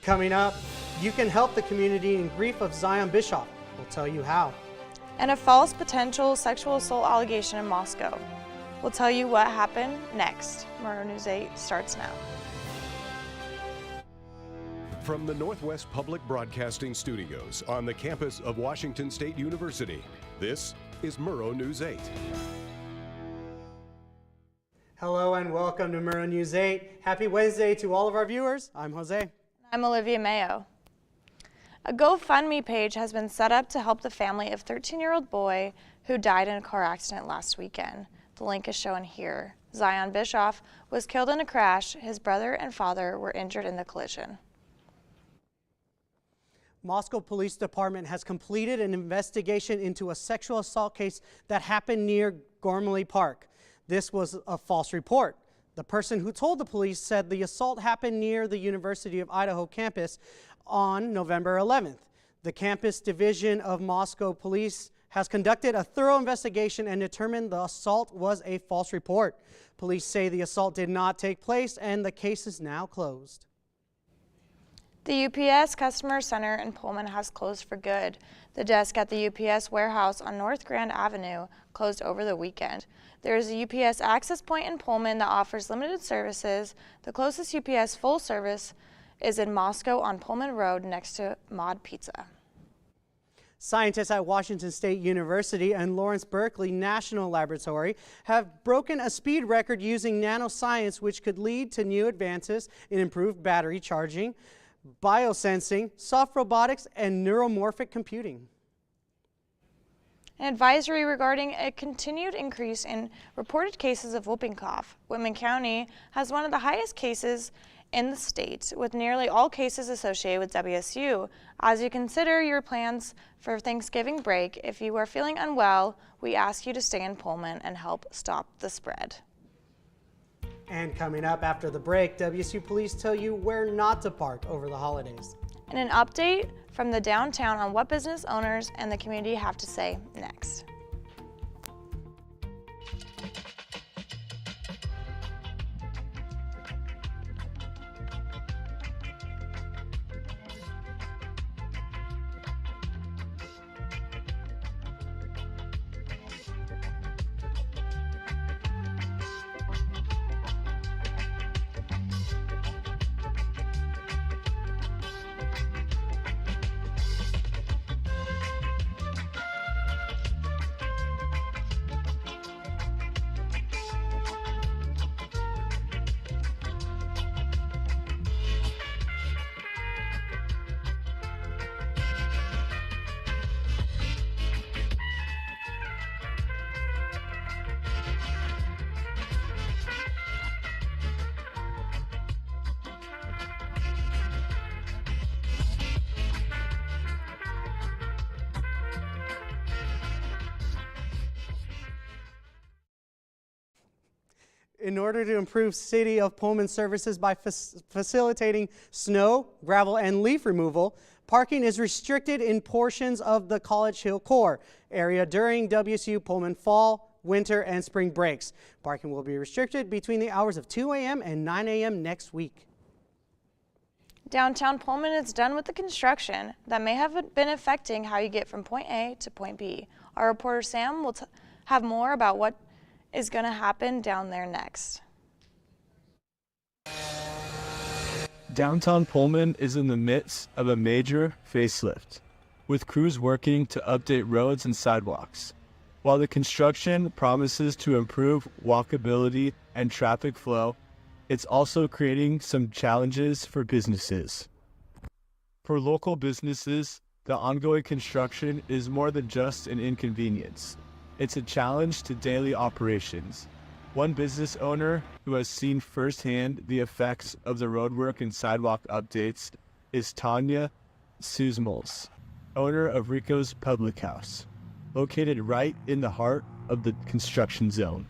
Coming up, you can help the community in grief of Zion Bischoff. We'll tell you how. And a false potential sexual assault allegation in Moscow. We'll tell you what happened next. Murrow News 8 starts now. From the Northwest Public Broadcasting Studios on the campus of Washington State University, this is Murrow News 8. Hello and welcome to Murrow News 8. Happy Wednesday to all of our viewers. I'm Jose. I'm Olivia Mayo. A GoFundMe page has been set up to help the family of a 13-year-old boy who died in a car accident last weekend. The link is shown here. Zion Bischoff was killed in a crash. His brother and father were injured in the collision. Moscow Police Department has completed an investigation into a sexual assault case that happened near Gormley Park. This was a false report. The person who told the police said the assault happened near the University of Idaho campus on November 11th. The campus division of Moscow Police has conducted a thorough investigation and determined the assault was a false report. Police say the assault did not take place and the case is now closed. The UPS Customer Center in Pullman has closed for good. The desk at the UPS warehouse on North Grand Avenue closed over the weekend. There is a UPS access point in Pullman that offers limited services. The closest UPS full service is in Moscow on Pullman Road next to Mod Pizza. Scientists at Washington State University and Lawrence Berkeley National Laboratory have broken a speed record using nanoscience, which could lead to new advances in improved battery charging, biosensing, soft robotics, and neuromorphic computing. An advisory regarding a continued increase in reported cases of whooping cough. Whitman County has one of the highest cases in the state, with nearly all cases associated with WSU. As you consider your plans for Thanksgiving break, if you are feeling unwell, we ask you to stay in Pullman and help stop the spread. And coming up after the break, WSU police tell you where not to park over the holidays. And an update from the downtown on what business owners and the community have to say next. In order to improve City of Pullman services by facilitating snow, gravel, and leaf removal, parking is restricted in portions of the College Hill core area during WSU Pullman fall, winter, and spring breaks. Parking will be restricted between the hours of 2 a.m. and 9 a.m. next week. Downtown Pullman is done with the construction that may have been affecting how you get from point A to point B. Our reporter Sam will have more about what is going to happen down there next. Downtown Pullman is in the midst of a major facelift, with crews working to update roads and sidewalks. While the construction promises to improve walkability and traffic flow, it's also creating some challenges for businesses. For local businesses, the ongoing construction is more than just an inconvenience. It's a challenge to daily operations. One business owner who has seen firsthand the effects of the roadwork and sidewalk updates is Tanya Suzmals, owner of Rico's Public House, located right in the heart of the construction zone.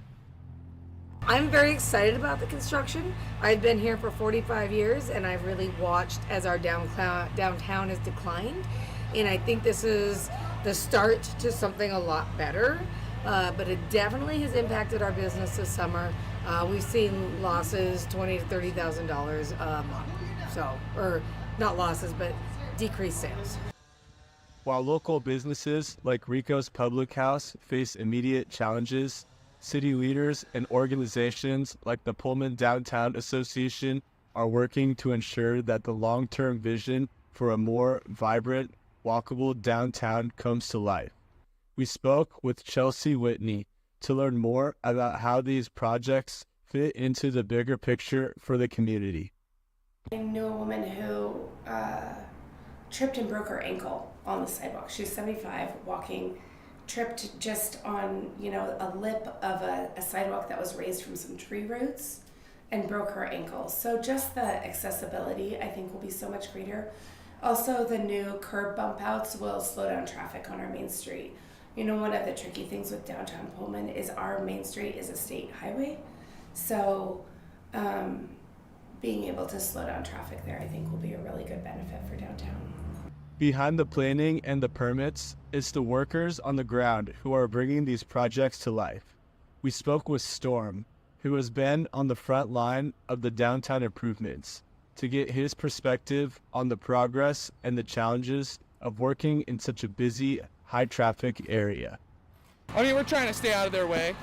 I'm very excited about the construction. I've been here for 45 years and I've really watched as our downtown has declined. And I think this is the start to something a lot better. But it definitely has impacted our business this summer. We've seen losses $20,000 to $30,000 a month. So, or not losses, but decreased sales. While local businesses like Rico's Public House face immediate challenges, city leaders and organizations like the Pullman Downtown Association are working to ensure that the long-term vision for a more vibrant, walkable downtown comes to life. We spoke with Chelsea Whitney to learn more about how these projects fit into the bigger picture for the community. I know a woman who tripped and broke her ankle on the sidewalk. She was 75, walking, tripped just on, a lip of a sidewalk that was raised from some tree roots and broke her ankle. So just the accessibility, I think, will be so much greater. Also, the new curb bump outs will slow down traffic on our main street. One of the tricky things with downtown Pullman is our main street is a state highway. So being able to slow down traffic there, I think, will be a really good benefit for downtown. Behind the planning and the permits, it's the workers on the ground who are bringing these projects to life. We spoke with Storm, who has been on the front line of the downtown improvements, to get his perspective on the progress and the challenges of working in such a busy, high-traffic area. I mean, we're trying to stay out of their way.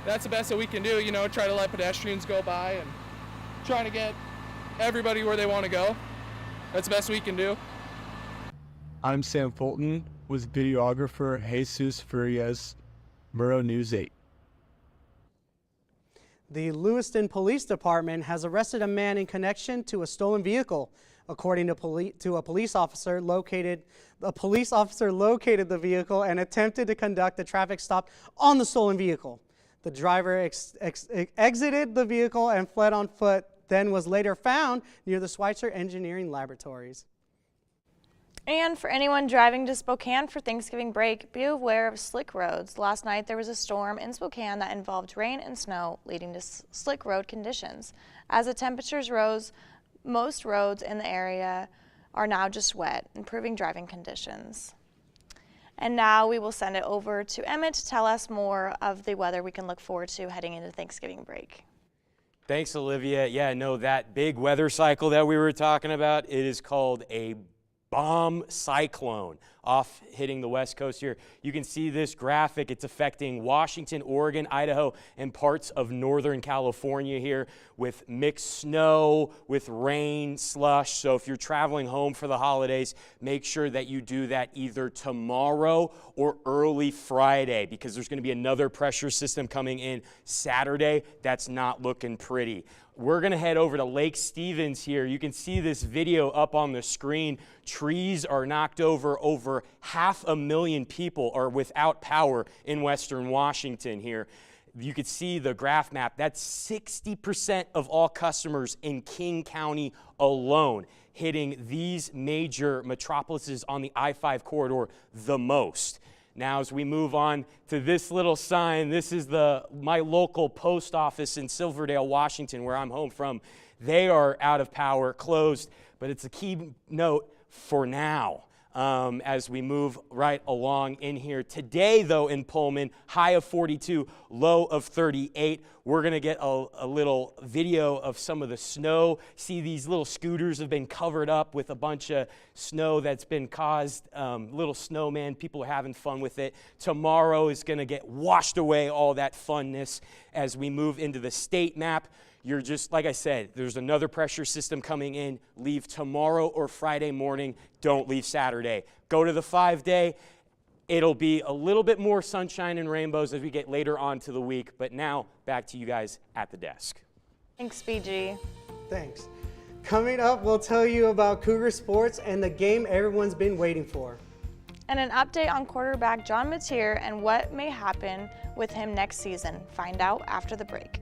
That's the best that we can do, try to let pedestrians go by and trying to get everybody where they want to go. That's the best we can do. I'm Sam Fulton with videographer Jesus Furias, Murrow News 8. The Lewiston Police Department has arrested a man in connection to a stolen vehicle. According to a police officer located the vehicle and attempted to conduct a traffic stop on the stolen vehicle. The driver exited the vehicle and fled on foot, then was later found near the Schweitzer Engineering Laboratories. And for anyone driving to Spokane for Thanksgiving break, be aware of slick roads. Last night there was a storm in Spokane that involved rain and snow, leading to slick road conditions. As the temperatures rose, most roads in the area are now just wet, improving driving conditions. And now we will send it over to Emmett to tell us more of the weather we can look forward to heading into Thanksgiving break. Thanks, Olivia. Yeah, no, that big weather cycle that we were talking about, it is called a bomb cyclone off hitting the west coast here. You can see this graphic. It's affecting Washington, Oregon, Idaho, and parts of Northern California here with mixed snow, with rain, slush. So if you're traveling home for the holidays, make sure that you do that either tomorrow or early Friday, because there's going to be another pressure system coming in Saturday that's not looking pretty. We're going to head over to Lake Stevens here. You can see this video up on the screen. Trees are knocked over. Over 500,000 people are without power in Western Washington here. You can see the graph map. That's 60% of all customers in King County alone, hitting these major metropolises on the I-5 corridor the most. Now, as we move on to this little sign, this is my local post office in Silverdale, Washington, where I'm home from. They are out of power, closed, but it's a key note for now as we move right along in here. Today, though, in Pullman, high of 42, low of 38. We're going to get a little video of some of the snow. See, these little scooters have been covered up with a bunch of snow that's been caused. Little snowman, people are having fun with it. Tomorrow is going to get washed away, all that funness. As we move into the state map, you're just, like I said, there's another pressure system coming in. Leave tomorrow or Friday morning. Don't leave Saturday. Go to the 5-day. It'll be a little bit more sunshine and rainbows as we get later on to the week. But now, back to you guys at the desk. Thanks, BG. Thanks. Coming up, we'll tell you about Cougar sports and the game everyone's been waiting for. And an update on quarterback John Mateer and what may happen with him next season. Find out after the break.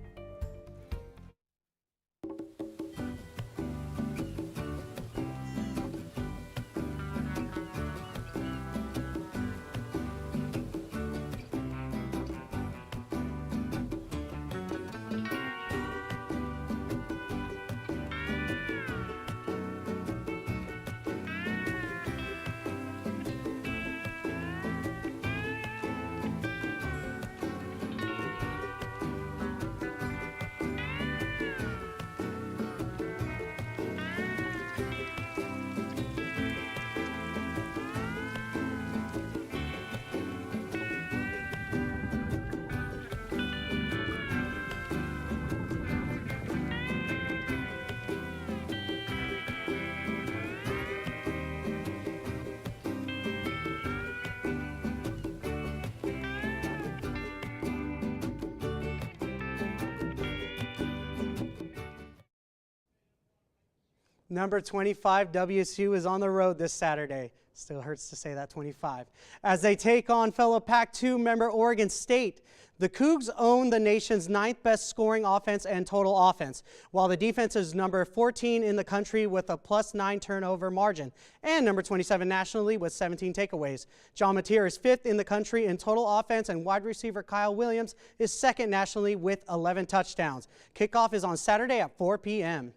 Number 25, WSU is on the road this Saturday. Still hurts to say that, 25. As they take on fellow Pac-2 member Oregon State. The Cougs own the nation's 9th best scoring offense and total offense, while the defense is number 14 in the country with a +9 turnover margin, and number 27 nationally with 17 takeaways. John Mateer is 5th in the country in total offense, and wide receiver Kyle Williams is 2nd nationally with 11 touchdowns. Kickoff is on Saturday at 4 p.m.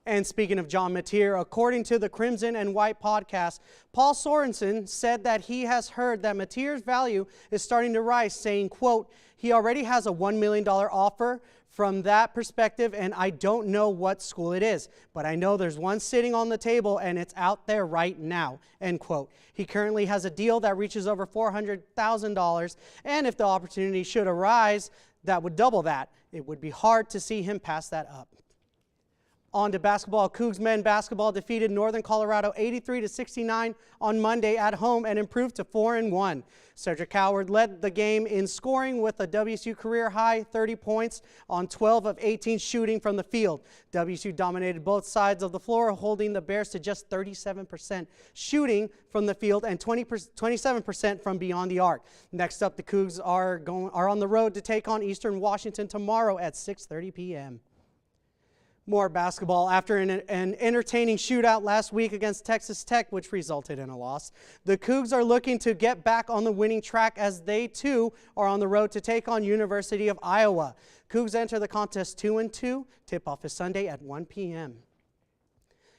And speaking of John Mateer, according to the Crimson and White podcast, Paul Sorensen said that he has heard that Mateer's value is starting to rise, saying, quote, he already has a $1 million offer from that perspective, and I don't know what school it is, but I know there's one sitting on the table and it's out there right now, end quote. He currently has a deal that reaches over $400,000, and if the opportunity should arise that would double that, it would be hard to see him pass that up. On to basketball. Cougs men basketball defeated Northern Colorado 83-69 on Monday at home and improved to 4-1. Cedric Howard led the game in scoring with a WSU career high 30 points on 12 of 18 shooting from the field. WSU dominated both sides of the floor, holding the Bears to just 37% shooting from the field and 27% from beyond the arc. Next up, the Cougs are on the road to take on Eastern Washington tomorrow at 6:30 p.m. More basketball. After an entertaining shootout last week against Texas Tech, which resulted in a loss, the Cougs are looking to get back on the winning track as they, too, are on the road to take on University of Iowa. Cougs enter the contest 2-2. Tip-off is Sunday at 1 p.m.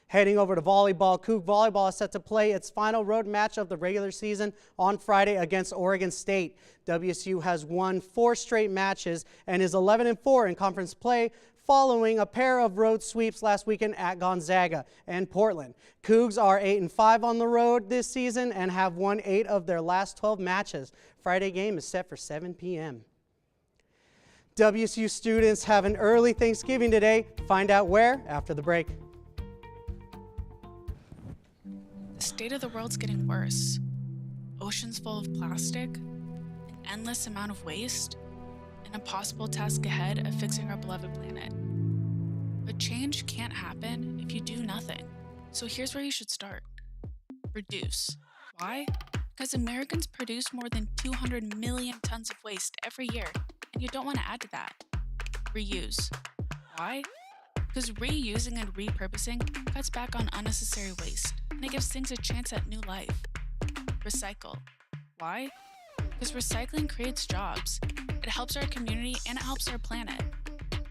Heading over to volleyball, Coug volleyball is set to play its final road match of the regular season on Friday against Oregon State. WSU has won 4 straight matches and is 11-4 in conference play, following a pair of road sweeps last weekend at Gonzaga and Portland. Cougs are 8-5 on the road this season and have won 8 of their last 12 matches. Friday game is set for 7 p.m. WSU students have an early Thanksgiving today. Find out where after the break. The state of the world's getting worse. Oceans full of plastic, an endless amount of waste, an impossible task ahead of fixing our beloved planet. But change can't happen if you do nothing. So here's where you should start. Reduce. Why? Because Americans produce more than 200 million tons of waste every year, and you don't want to add to that. Reuse. Why? Because reusing and repurposing cuts back on unnecessary waste, and it gives things a chance at new life. Recycle. Why? Because recycling creates jobs. It helps our community and it helps our planet.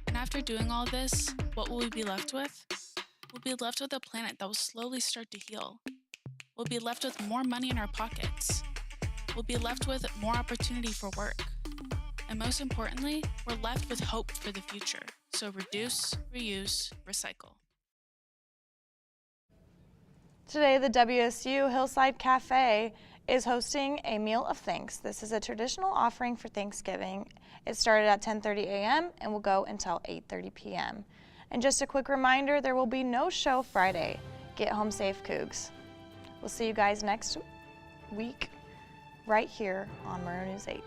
And after doing all this, what will we be left with? We'll be left with a planet that will slowly start to heal. We'll be left with more money in our pockets. We'll be left with more opportunity for work. And most importantly, we're left with hope for the future. So reduce, reuse, recycle. Today, the WSU Hillside Cafe is hosting a meal of thanks. This is a traditional offering for Thanksgiving. It started at 10:30 a.m. and will go until 8:30 p.m. And just a quick reminder, there will be no show Friday. Get home safe, Cougs. We'll see you guys next week right here on Murrow News 8.